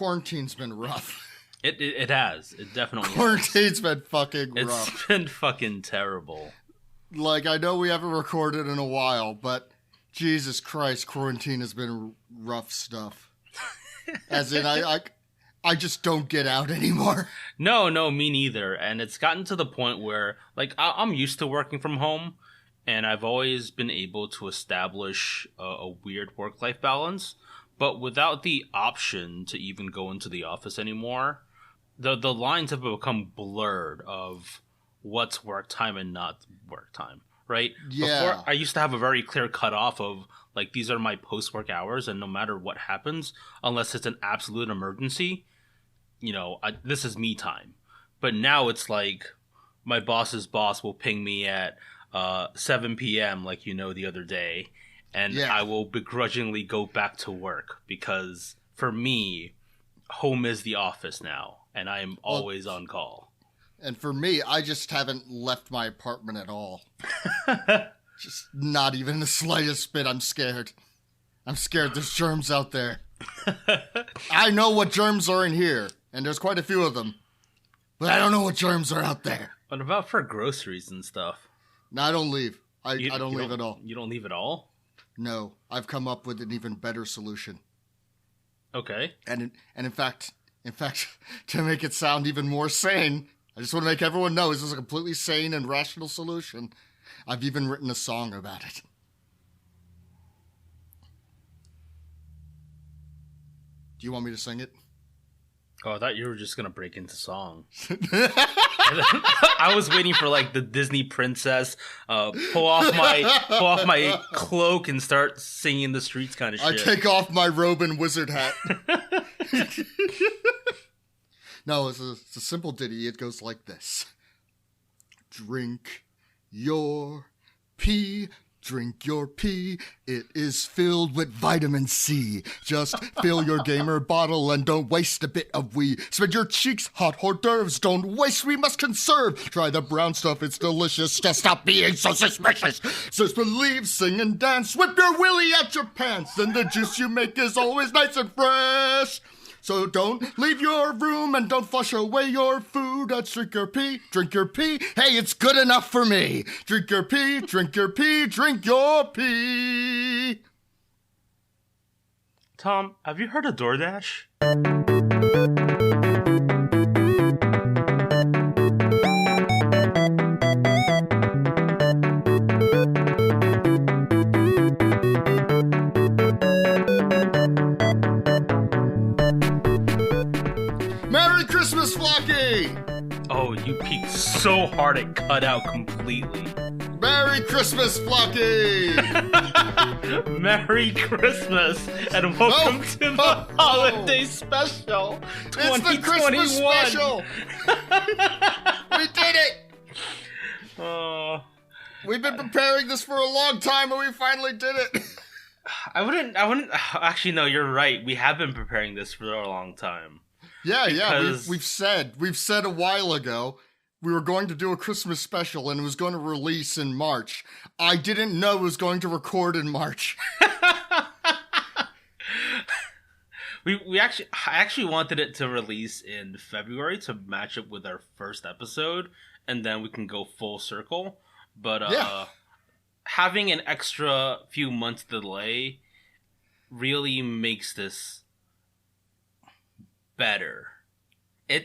Quarantine's been rough. It has. It definitely Quarantine's been fucking rough. It's been fucking terrible. Like, I know we haven't recorded in a while, but Jesus Christ, quarantine has been rough stuff. As in, I just don't get out anymore. No, me neither. And it's gotten to the point where, like, I'm used to working from home, and I've always been able to establish a weird work-life balance. But without the option to even go into the office anymore, the lines have become blurred of what's work time and not work time, right? Yeah. Before, I used to have a very clear cutoff of, like, these are my post-work hours, and no matter what happens, unless it's an absolute emergency, you know, this is me time. But now it's like my boss's boss will ping me at 7 p.m., like, you know, the other day, and I will begrudgingly go back to work because, for me, home is the office now, and I am always on call. And for me, I just haven't left my apartment at all. Just not even the slightest bit. I'm scared. I'm scared. There's germs out there. I know what germs are in here, and there's quite a few of them. But I don't know what germs are out there. What about for groceries and stuff? No, I don't leave. I don't leave at all. You don't leave at all? No. I've come up with an even better solution. Okay. And in fact, to make it sound even more sane, I just want to make everyone know this is a completely sane and rational solution. I've even written a song about it. Do you want me to sing it? Oh, I thought you were just going to break into song. I was waiting for, like, the Disney princess, pull off my cloak and start singing the streets kind of shit. I take off my robe and wizard hat. No, it's a simple ditty. It goes like this. Drink your pee. Drink your pee, it is filled with vitamin C. Just fill your gamer bottle and don't waste a bit of wee. Spread your cheeks, hot hors d'oeuvres, don't waste, we must conserve. Try the brown stuff, it's delicious, just stop being so suspicious. Just believe, sing and dance, whip your willy at your pants, and the juice you make is always nice and fresh. So don't leave your room and don't flush away your food. Drink your pee, drink your pee. Hey, it's good enough for me. Drink your pee, drink your pee, drink your pee. Tom, have you heard of DoorDash? Merry Christmas, Flocky! Oh, you peeked so hard it cut out completely. Merry Christmas, Flocky! Merry Christmas, and welcome to the holiday special 2021. It's the Christmas special! We did it! We've been preparing this for a long time, and we finally did it. I wouldn't, actually, no, you're right. We have been preparing this for a long time. Yeah, we've said a while ago we were going to do a Christmas special and it was going to release in March. I didn't know it was going to record in March. I actually wanted it to release in February to match up with our first episode, and then we can go full circle. But having an extra few months delay really makes this better. It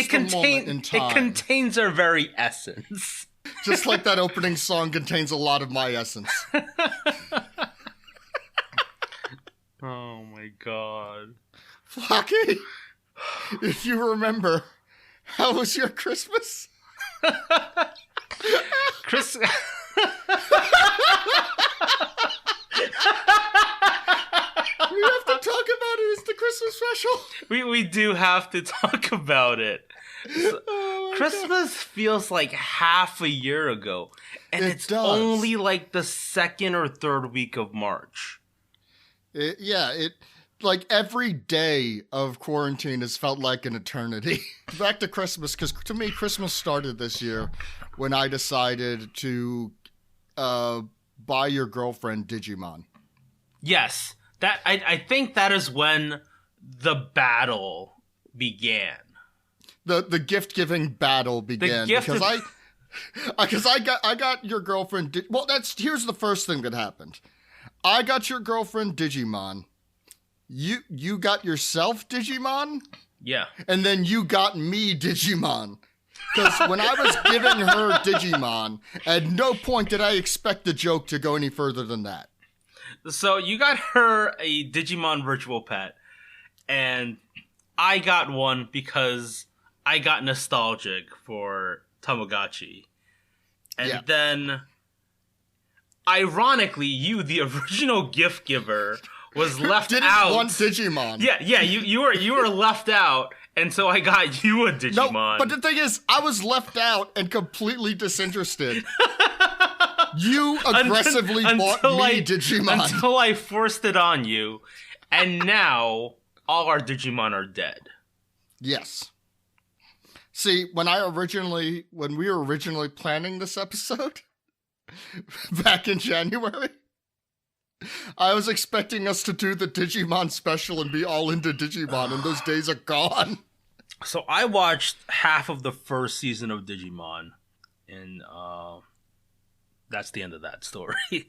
contains our very essence. Just like that opening song contains a lot of my essence. Oh my god. Flocky, if you remember, how was your Christmas? We have to talk about it. It's the Christmas special. We do have to talk about it. Christmas feels like half a year ago, and it's only like the second or third week of March. Like every day of quarantine has felt like an eternity. Back to Christmas, because to me, Christmas started this year when I decided to buy your girlfriend Digimon. Yes. I think that is when the battle began. The gift giving battle began because I got your girlfriend. Here's the first thing that happened. I got your girlfriend Digimon. You got yourself Digimon. Yeah, and then you got me Digimon. Because when I was giving her Digimon, at no point did I expect the joke to go any further than that. So you got her a Digimon virtual pet, and I got one because I got nostalgic for Tamagotchi. And then, ironically, you, the original gift giver, was left out. Didn't want Digimon. Yeah, you were left out, and so I got you a Digimon. No, but the thing is, I was left out and completely disinterested. You aggressively bought me Digimon. Until I forced it on you, and now all our Digimon are dead. Yes. See, when we were originally planning this episode, back in January, I was expecting us to do the Digimon special and be all into Digimon, and those days are gone. So I watched half of the first season of Digimon, and that's the end of that story.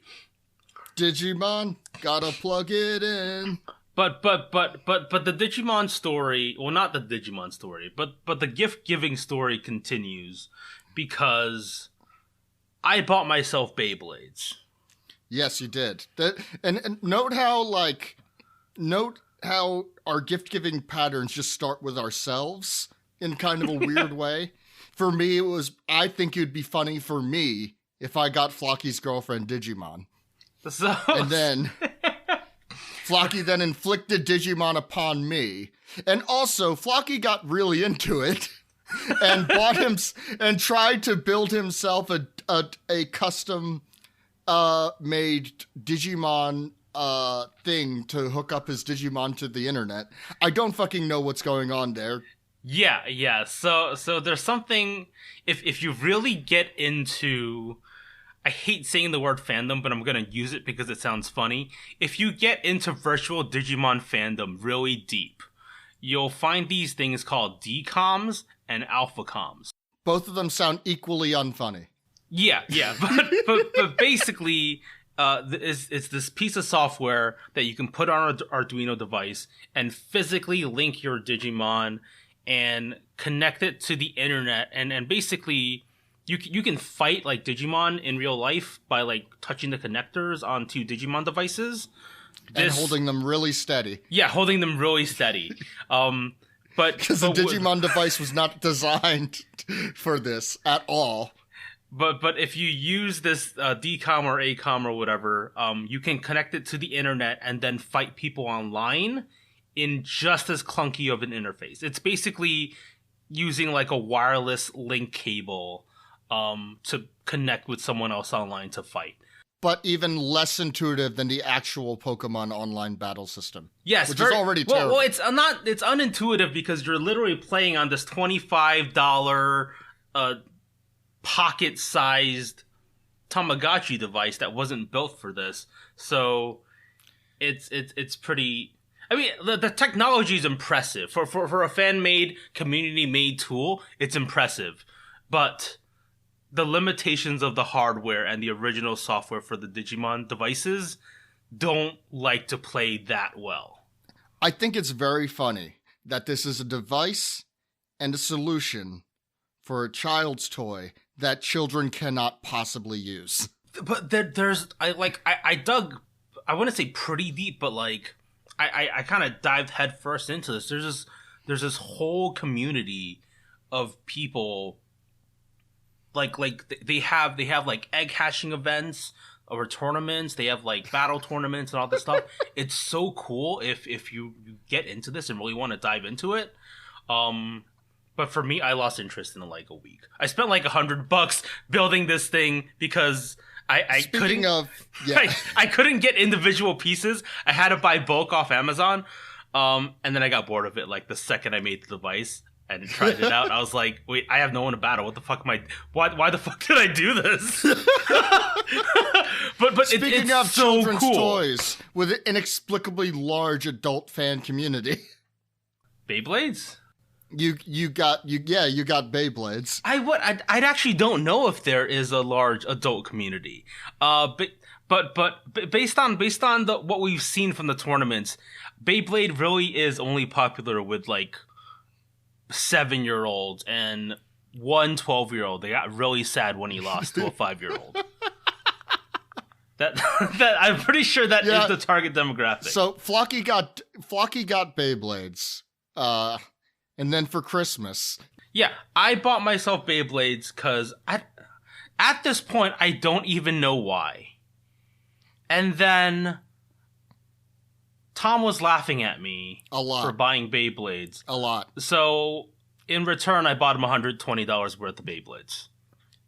Digimon, gotta plug it in. But the Digimon story, well, not the Digimon story, but the gift-giving story continues because I bought myself Beyblades. Yes, you did. And note how our gift-giving patterns just start with ourselves in kind of a weird way. For me, I think it would be funny for me if I got Flocky's girlfriend Digimon. And then Flocky then inflicted Digimon upon me. And also, Flocky got really into it and bought him and tried to build himself a custom made Digimon thing to hook up his Digimon to the internet. I don't fucking know what's going on there. Yeah. So there's something, if you really get into, I hate saying the word fandom, but I'm going to use it because it sounds funny. If you get into virtual Digimon fandom really deep, you'll find these things called DComs and AlphaComs. Both of them sound equally unfunny. Yeah. But basically, it's this piece of software that you can put on an Arduino device and physically link your Digimon and connect it to the internet. And basically, you can fight like Digimon in real life by like touching the connectors onto Digimon devices. And holding them really steady. Yeah, holding them really steady. Because the Digimon device was not designed for this at all. But if you use this DCOM or ACOM or whatever, you can connect it to the internet and then fight people online in just as clunky of an interface. It's basically using like a wireless link cable to connect with someone else online to fight. But even less intuitive than the actual Pokemon online battle system. Yes, which is already terrible. Well, it's unintuitive because you're literally playing on this $25 pocket-sized Tamagotchi device that wasn't built for this. So it's pretty. I mean, the technology is impressive for a fan-made, community-made tool. It's impressive, but the limitations of the hardware and the original software for the Digimon devices don't like to play that well. I think it's very funny that this is a device and a solution for a child's toy that children cannot possibly use. But I dug, I wouldn't say pretty deep, but like I kind of dived headfirst into this. There's this whole community of people. Like they have like egg hatching events or tournaments. They have like battle tournaments and all this stuff. It's so cool if you get into this and really want to dive into it. But for me, I lost interest in like a week. I spent like $100 building this thing because I couldn't get individual pieces. I had to buy bulk off Amazon. And then I got bored of it like the second I made the device. and tried it out. I was like, wait, I have no one to battle. What the fuck am I? Why the fuck did I do this? but Speaking it's of so children's cool. toys with an inexplicably large adult fan community. Beyblades? You got Beyblades. I actually don't know if there is a large adult community. But based on what we've seen from the tournaments, Beyblade really is only popular with like 7-year-olds and one 12-year-old. They got really sad when he lost to a 5-year-old. That I'm pretty sure that is the target demographic. So Flocky got Beyblades. And then for Christmas. Yeah, I bought myself Beyblades because at this point, I don't even know why. And then Tom was laughing at me a lot for buying Beyblades. A lot. So in return, I bought him $120 worth of Beyblades.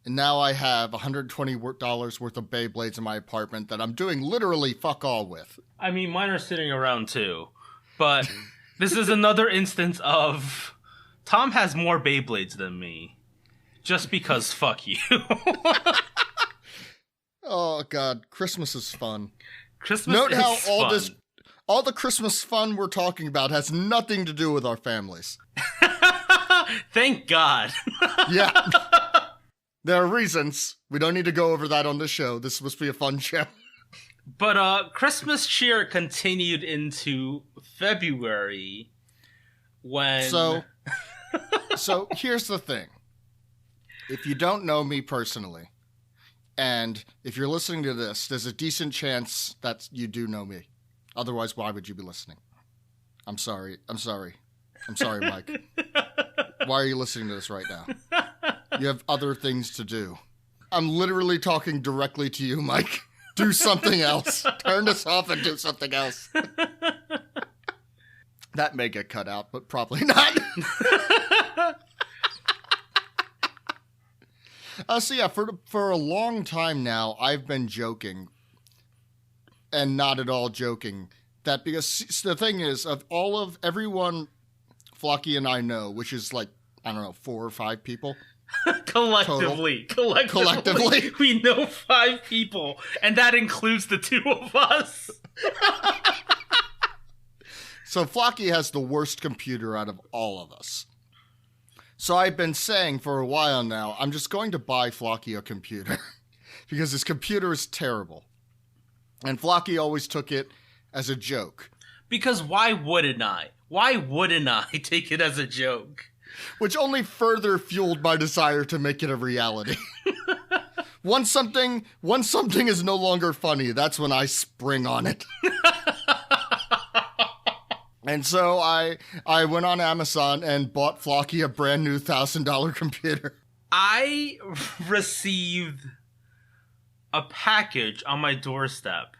And now I have $120 worth of Beyblades in my apartment that I'm doing literally fuck all with. I mean, mine are sitting around too. But... this is another instance of Tom has more Beyblades than me. Just because fuck you. Oh, God. Christmas is fun. Note how fun. all the Christmas fun we're talking about has nothing to do with our families. Thank God. Yeah. There are reasons. We don't need to go over that on this show. This must be a fun show. But Christmas cheer continued into February when... So here's the thing. If you don't know me personally, and if you're listening to this, there's a decent chance that you do know me. Otherwise, why would you be listening? I'm sorry, Mike. Why are you listening to this right now? You have other things to do. I'm literally talking directly to you, Mike. Do something else. Turn this off and do something else. That may get cut out, but probably not. So yeah, for a long time now, I've been joking, and not at all joking, that because the thing is, of everyone Flocky and I know, which is like, I don't know, 4 or 5 people. Collectively, we know 5 people, and that includes the 2 of us. So Flocky has the worst computer out of all of us. So I've been saying for a while now, I'm just going to buy Flocky a computer because his computer is terrible. And Flocky always took it as a joke. Because why wouldn't I? Why wouldn't I take it as a joke? Which only further fueled my desire to make it a reality. Once something is no longer funny, that's when I spring on it. And so I went on Amazon and bought Flocky a brand new $1,000 computer. I received a package on my doorstep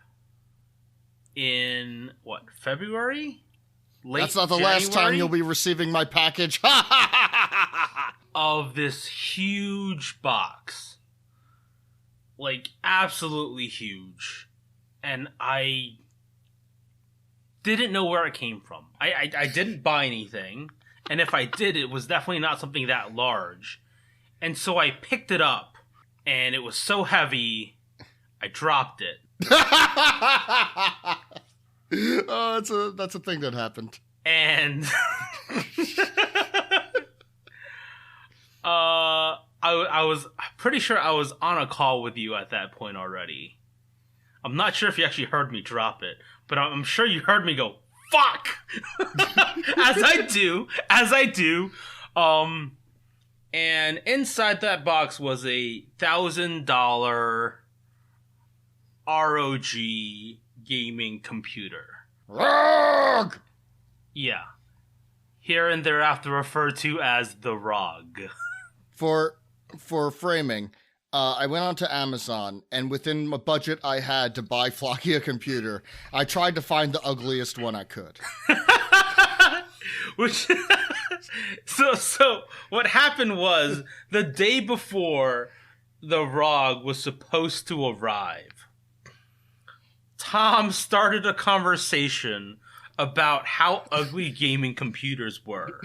in, February? That's not the last time you'll be receiving my package. Of this huge box. Like, absolutely huge. And I didn't know where it came from. I didn't buy anything. And if I did, it was definitely not something that large. And so I picked it up. And it was so heavy, I dropped it. Oh, that's a thing that happened. And I was pretty sure I was on a call with you at that point already. I'm not sure if you actually heard me drop it, but I'm sure you heard me go, fuck! As I do. And inside that box was a $1,000 ROG gaming computer. ROG! Yeah. Here and thereafter referred to as the ROG. For framing, I went onto Amazon, and within the budget I had to buy Flocky a computer, I tried to find the ugliest one I could. Which, so what happened was, the day before the ROG was supposed to arrive, Tom started a conversation about how ugly gaming computers were.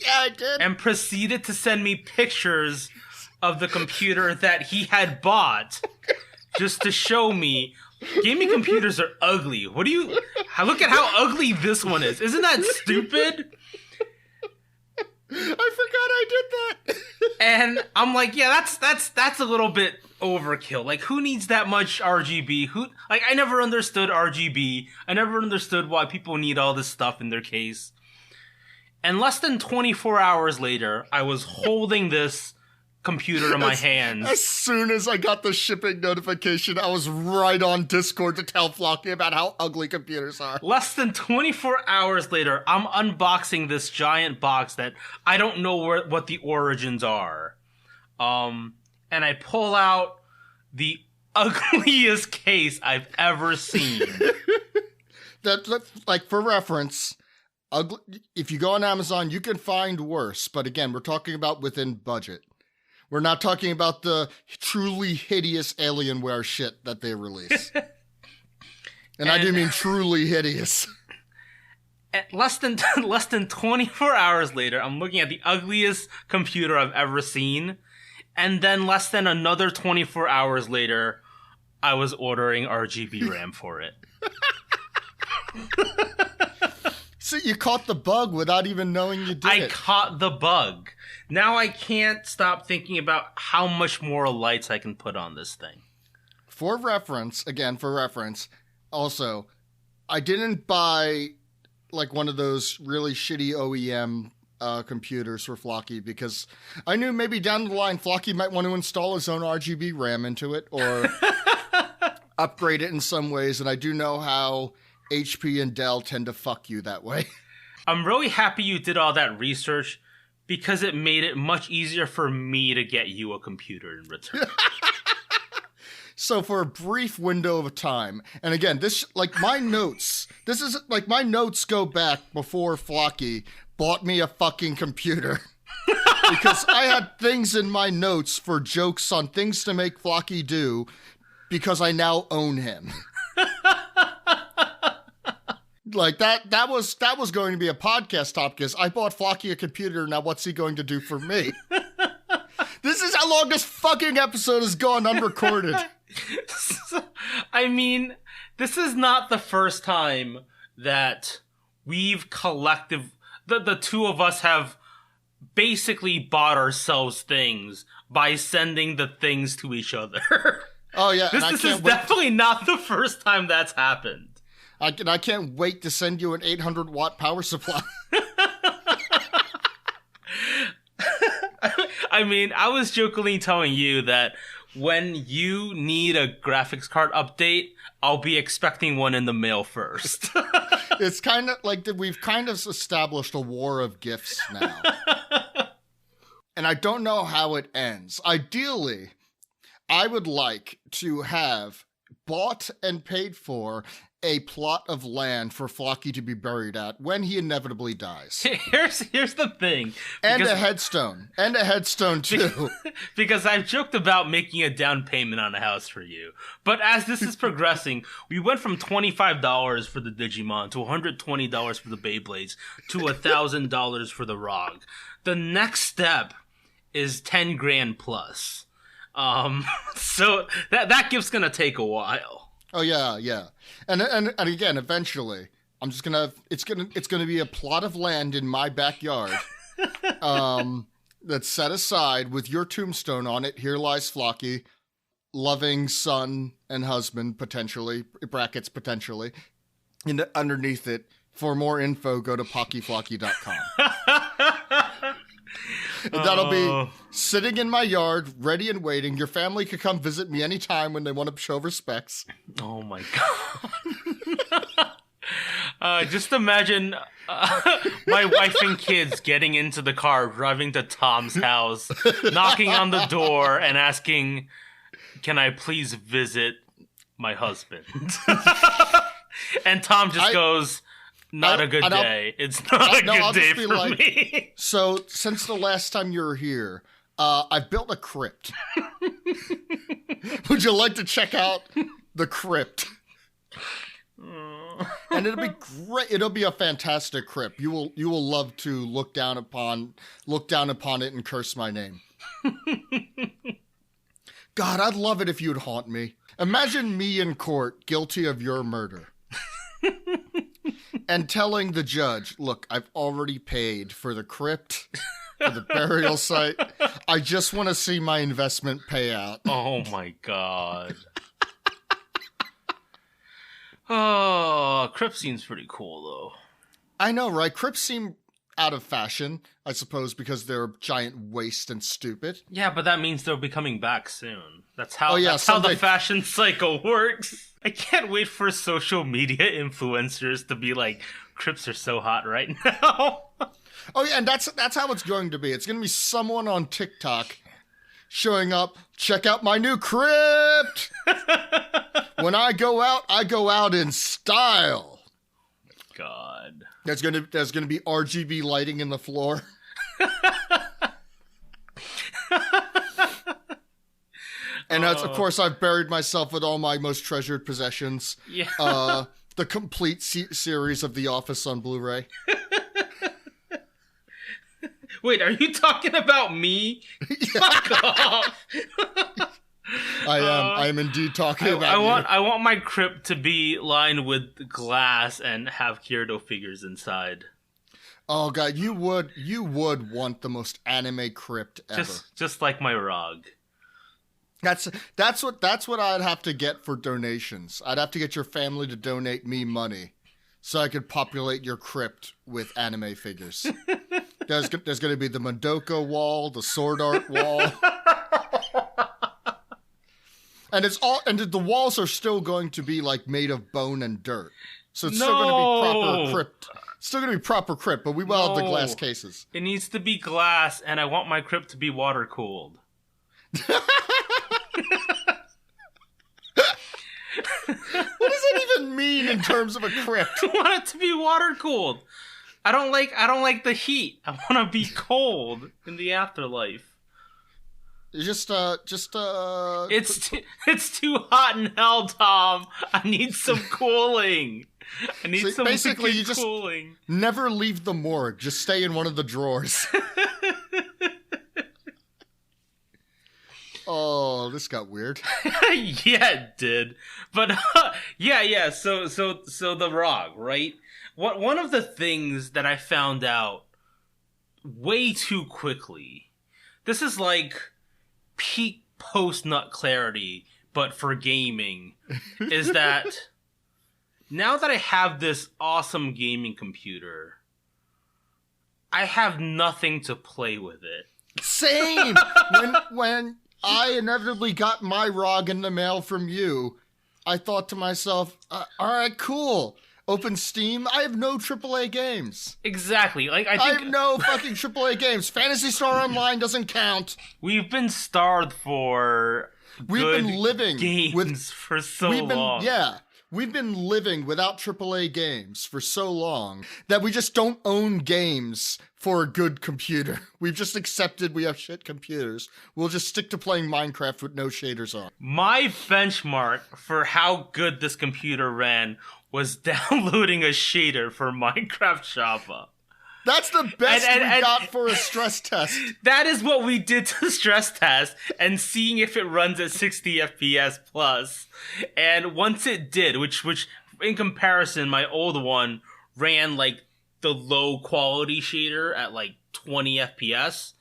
Yeah, I did. And proceeded to send me pictures of the computer that he had bought just to show me gaming computers are ugly. Look at how ugly this one is. Isn't that stupid? I forgot I did that. And I'm like, yeah, that's a little bit overkill. Like, who needs that much RGB? I never understood RGB. I never understood why people need all this stuff in their case. And less than 24 hours later, I was holding this computer in my hands. As soon as I got the shipping notification, I was right on Discord to tell Flocky about how ugly computers are. Less than 24 hours later, I'm unboxing this giant box that I don't know what the origins are. And I pull out the ugliest case I've ever seen. Like, for reference, if you go on Amazon, you can find worse. But again, we're talking about within budget. We're not talking about the truly hideous Alienware shit that they release. And I do mean truly hideous. At less than 24 hours later, I'm looking at the ugliest computer I've ever seen. And then less than another 24 hours later, I was ordering RGB RAM for it. So you caught the bug without even knowing you did it. I caught the bug. Now I can't stop thinking about how much more lights I can put on this thing. For reference, also, I didn't buy like one of those really shitty OEM computers for Flocky because I knew maybe down the line Flocky might want to install his own RGB RAM into it or upgrade it in some ways, and I do know how HP and Dell tend to fuck you that way. I'm really happy you did all that research because it made it much easier for me to get you a computer in return. So for a brief window of time, and again, my notes go back before Flocky bought me a fucking computer. Because I had things in my notes for jokes on things to make Flocky do because I now own him. Like that was going to be a podcast topic because I bought Flocky a computer. Now what's he going to do for me? This is how long this fucking episode has gone unrecorded. I mean, this is not the first time that we've the two of us have basically bought ourselves things by sending the things to each other. Oh yeah, this is definitely not the first time that's happened. I can't wait to send you an 800-watt power supply. I mean, I was jokingly telling you that when you need a graphics card update, I'll be expecting one in the mail first. It's kind of like that we've kind of established a war of gifts now. And I don't know how it ends. Ideally, I would like to have bought and paid for a plot of land for Flocky to be buried at when he inevitably dies. Here's the thing. And a headstone. And a headstone, too. Because I've joked about making a down payment on a house for you. But as this is progressing, we went from $25 for the Digimon to $120 for the Beyblades to $1,000 for the ROG. The next step is 10 grand plus. So that gift's gonna take a while. Oh yeah. And again, eventually, it's gonna be a plot of land in my backyard, that's set aside with your tombstone on it. Here lies Flocky, loving son and husband, potentially, brackets potentially. And underneath it, for more info, go to pockyflocky.com. And that'll be sitting in my yard, ready and waiting. Your family could come visit me anytime when they want to show respects. Oh my god. Just imagine my wife and kids getting into the car, driving to Tom's house, knocking on the door and asking, "Can I please visit my husband?" And Tom just goes, "Not a good day. It's not a good day for me." So, since the last time you were here, I've built a crypt. Would you like to check out the crypt? And it'll be great. It'll be a fantastic crypt. You will love to look down upon it and curse my name. God, I'd love it if you'd haunt me. Imagine me in court, guilty of your murder. And telling the judge, look, I've already paid for the crypt, for the burial site. I just want to see my investment pay out. Oh my God. Oh, crypt seems pretty cool, though. I know, right? Crypts seem out of fashion, I suppose, because they're giant waste and stupid. Yeah, but that means they'll be coming back soon. That's how someday... how the fashion cycle works. I can't wait for social media influencers to be like, crypts are so hot right now. Oh yeah, and that's how it's going to be. It's going to be someone on TikTok showing up, check out my new crypt. When I go out in style. God. There's gonna be RGB lighting in the floor. And of course, I've buried myself with all my most treasured possessions. Yeah. The complete series of The Office on Blu-ray. Wait, are you talking about me? Fuck off. I am indeed talking about you. I want my crypt to be lined with glass and have Kirito figures inside. Oh God, you would want the most anime crypt ever. Just like my rug. That's what I'd have to get for donations. I'd have to get your family to donate me money so I could populate your crypt with anime figures. There's going to be the Madoka wall, the Sword Art wall. And the walls are still going to be like made of bone and dirt. So it's still going to be proper crypt. Still going to be proper crypt, but we will have the glass cases. It needs to be glass, and I want my crypt to be water cooled. What does that even mean in terms of a crypt? I want it to be water cooled. I don't like the heat. I want to be cold in the afterlife. It's too hot in hell, Tom. I need some cooling. I need some basically you just cooling. Never leave the morgue. Just stay in one of the drawers. Oh, this got weird. Yeah, it did. But yeah. So the Rog, right? One of the things that I found out way too quickly. This is like peak post-nut clarity, but for gaming, is that now that I have this awesome gaming computer, I have nothing to play with it. Same! when I inevitably got my ROG in the mail from you, I thought to myself, alright, cool. Open Steam, I have no AAA games. Exactly. Like I have no fucking AAA games. Phantasy Star Online doesn't count. We've been starved for games for so long. Yeah. We've been living without AAA games for so long that we just don't own games for a good computer. We've just accepted we have shit computers. We'll just stick to playing Minecraft with no shaders on. My benchmark for how good this computer ran was downloading a shader for Minecraft Java. That's the best we got for a stress test. That is what we did to stress test and seeing if it runs at 60 FPS plus. And once it did, which in comparison, my old one ran like the low quality shader at like 20 FPS.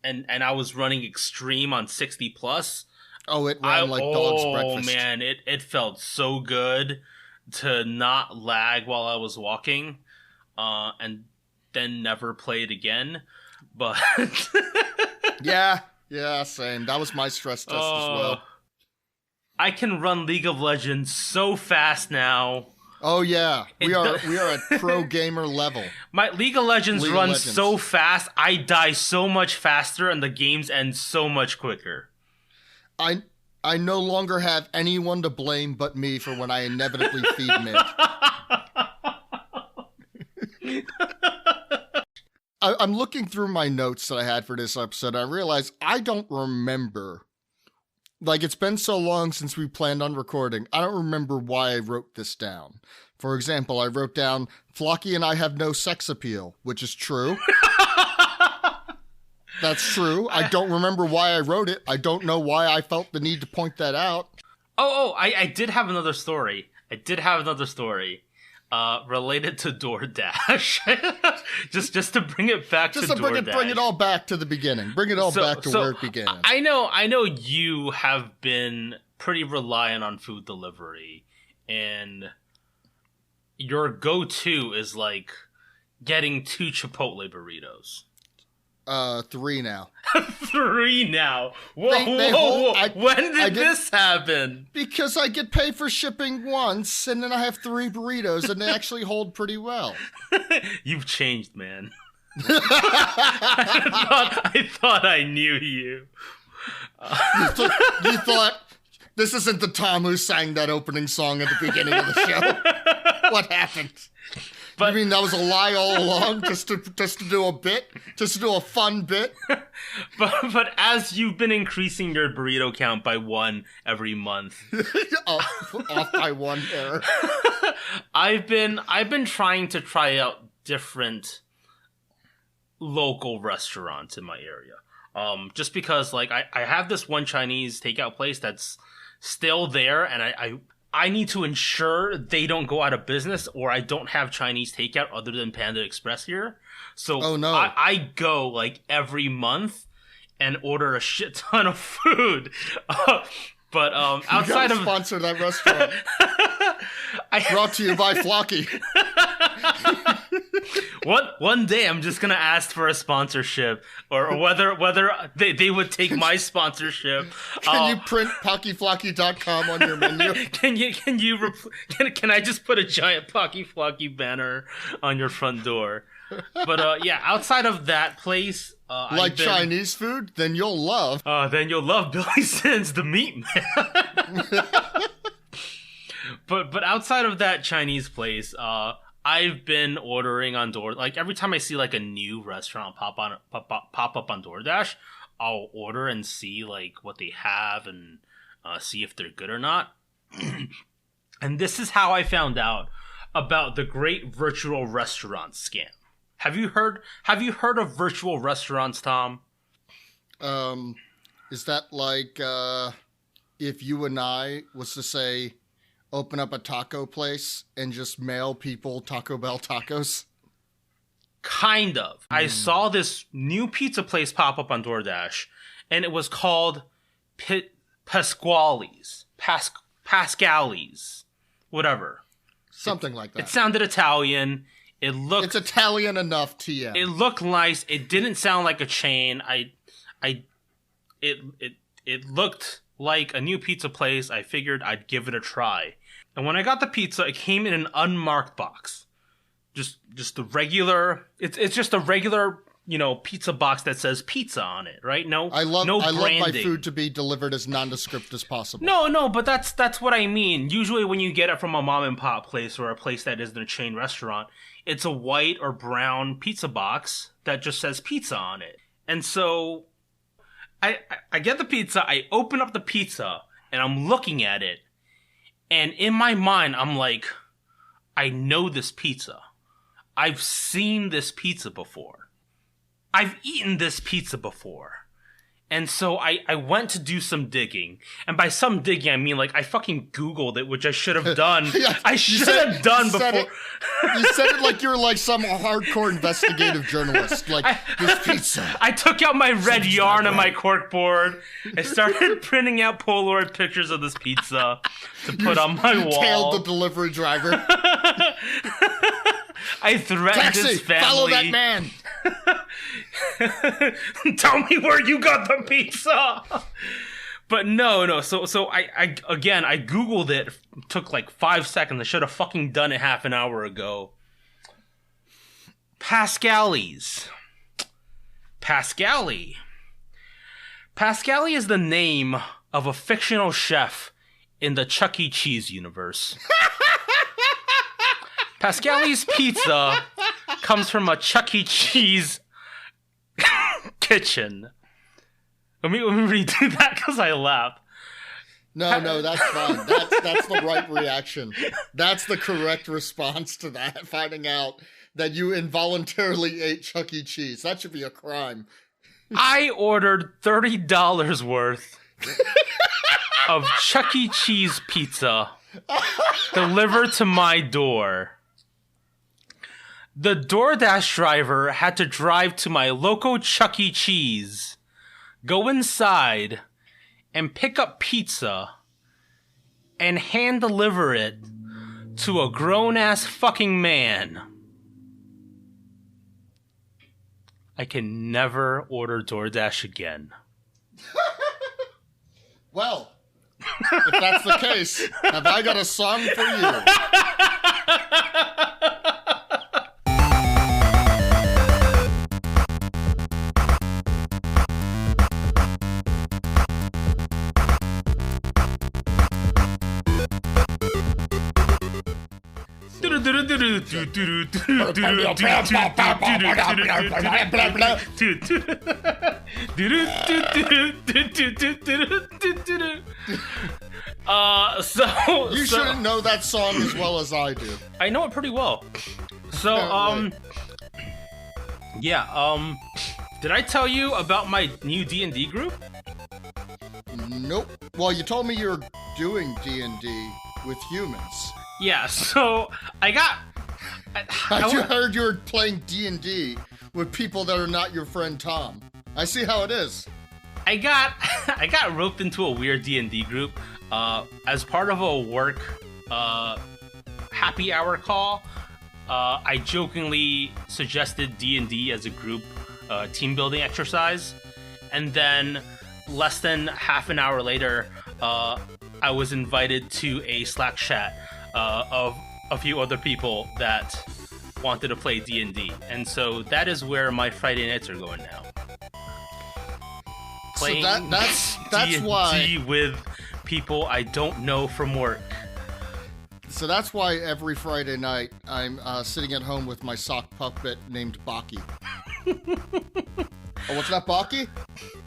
And I was running extreme on 60 plus. Oh, it ran like dog's breakfast. Oh man, it felt so good to not lag while I was walking. And then never play it again, but yeah, same. That was my stress test as well. I can run League of Legends so fast now. Oh yeah, we are at pro gamer level. My League of Legends runs so fast, I die so much faster, and the games end so much quicker. I no longer have anyone to blame but me for when I inevitably feed mid. I'm looking through my notes that I had for this episode. I realize I don't remember Like, it's been so long since we planned on recording. I don't remember why I wrote this down. For example, I wrote down, Flocky and I have no sex appeal, which is true. That's true. I don't remember why I wrote it. I don't know why I felt the need to point that out. I did have another story. Related to DoorDash. just to bring it back to DoorDash. Bring it all back to the beginning. Bring it all back to where it began. I know you have been pretty reliant on food delivery, and your go-to is like getting 2 Chipotle burritos. 3 now. 3 now. Whoa. When did this happen? Because I get paid for shipping once, and then I have 3 burritos, and they actually hold pretty well. You've changed, man. I thought I knew you. You thought this isn't the Tom who sang that opening song at the beginning of the show? What happened? But, you mean that was a lie all along, just to do a bit, just to do a fun bit? But as you've been increasing your burrito count by 1 every month, off by 1 error. I've been trying to try out different local restaurants in my area. Just because like I have this one Chinese takeout place that's still there, and I need to ensure they don't go out of business, or I don't have Chinese takeout other than Panda Express here. So I go like every month and order a shit ton of food. But outside of sponsor that restaurant. Brought to you by Flocky. One day I'm just gonna ask for a sponsorship, or whether they would take my sponsorship. Can you print PockyFlocky.com on your menu? Can I just put a giant Pocky Flocky banner on your front door? But yeah, outside of that place, Chinese food, then you'll love. Then you'll love Billy Sin's The Meat Man. But outside of that Chinese place, I've been ordering on like every time I see like a new restaurant pop up on DoorDash, I'll order and see like what they have and see if they're good or not. And this is how I found out about the great virtual restaurant scam. Have you heard of virtual restaurants, Tom? Is that like if you and I was to say open up a taco place and just mail people Taco Bell tacos? Kind of. I saw this new pizza place pop up on DoorDash, and it was called Pasquale's. Pascali's. Whatever. Something like that. It sounded Italian. It's Italian enough, TM. It looked nice. It didn't sound like a chain. It looked like a new pizza place. I figured I'd give it a try. And when I got the pizza, it came in an unmarked box. Just the regular. It's just a regular, pizza box that says pizza on it, right? I love my food to be delivered as nondescript as possible. No, but that's what I mean. Usually when you get it from a mom and pop place or a place that isn't a chain restaurant, it's a white or brown pizza box that just says pizza on it. And so I get the pizza, I open up the pizza, and I'm looking at it, and in my mind, I'm like, I know this pizza. I've seen this pizza before. I've eaten this pizza before. And so I went to do some digging. And by some digging, I mean, like, I fucking Googled it, which I should have done. I should have done before. You said it like you were like some hardcore investigative journalist. Like, this pizza. I took out my red yarn and my corkboard. I started printing out Polaroid pictures of this pizza to put on my wall. Tailed the delivery driver. I threatened Taxi, his family. Follow that man. Tell me where you got the pizza. But no. So I Googled it. It took like 5 seconds. I should have fucking done it half an hour ago. Pascali's. Pascali is the name of a fictional chef in the Chuck E. Cheese universe. Pascali's pizza comes from a Chuck E. Cheese kitchen. Let me redo that because I laughed. No, that's fine. That's the right reaction. That's the correct response to that, finding out that you involuntarily ate Chuck E. Cheese. That should be a crime. I ordered $30 worth of Chuck E. Cheese pizza delivered to my door. The DoorDash driver had to drive to my local Chuck E. Cheese, go inside, and pick up pizza, and hand deliver it to a grown-ass fucking man. I can never order DoorDash again. Well, if that's the case, have I got a song for you? You shouldn't know that song as well as I do. I know it pretty well. So, did I tell you about my new D&D group? Nope. Well, you told me you were doing D&D with humans. Yeah, so I heard you were playing D&D with people that are not your friend Tom. I see how it is. I got roped into a weird D&D group as part of a work happy hour call. I jokingly suggested D&D as a group team building exercise, and then less than half an hour later, I was invited to a Slack chat of a few other people that wanted to play D&D, and so that is where my Friday nights are going now. Playing so that's D&D why with people I don't know from work. So that's why every Friday night I'm sitting at home with my sock puppet named Pocky. Oh, what's that, Pocky?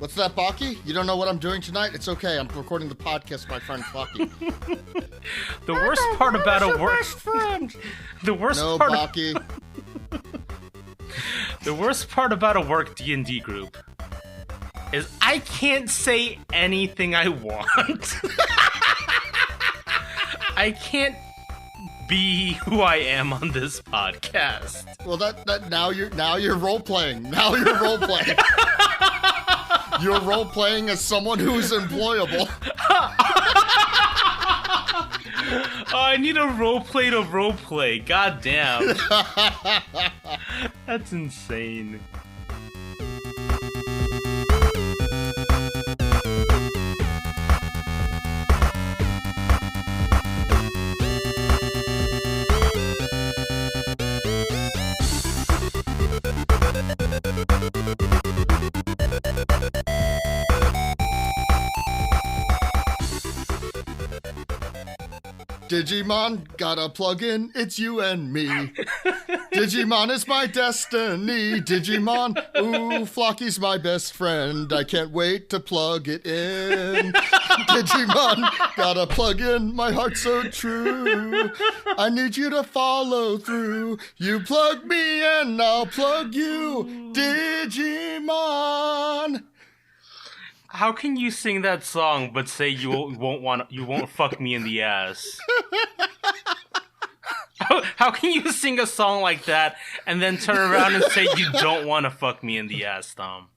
What's that, Pocky? You don't know what I'm doing tonight? It's okay. I'm recording the podcast with my friend Flocky. The worst part about a work friend. The worst no, part Pocky. The worst part about a work D&D group is I can't say anything I want. I can't be who I am on this podcast. Well, now you're role playing. Now you're role playing. You're role playing as someone who's employable. Oh, I need a roleplay to roleplay. God damn. That's insane. Digimon, got a plug-in, it's you and me. Digimon is my destiny. Digimon, ooh, Flocky's my best friend. I can't wait to plug it in. Digimon, got a plug-in, my heart's so true. I need you to follow through. You plug me and I'll plug you. Digimon. How can you sing that song but say you won't fuck me in the ass? How can you sing a song like that and then turn around and say you don't want to fuck me in the ass, Tom?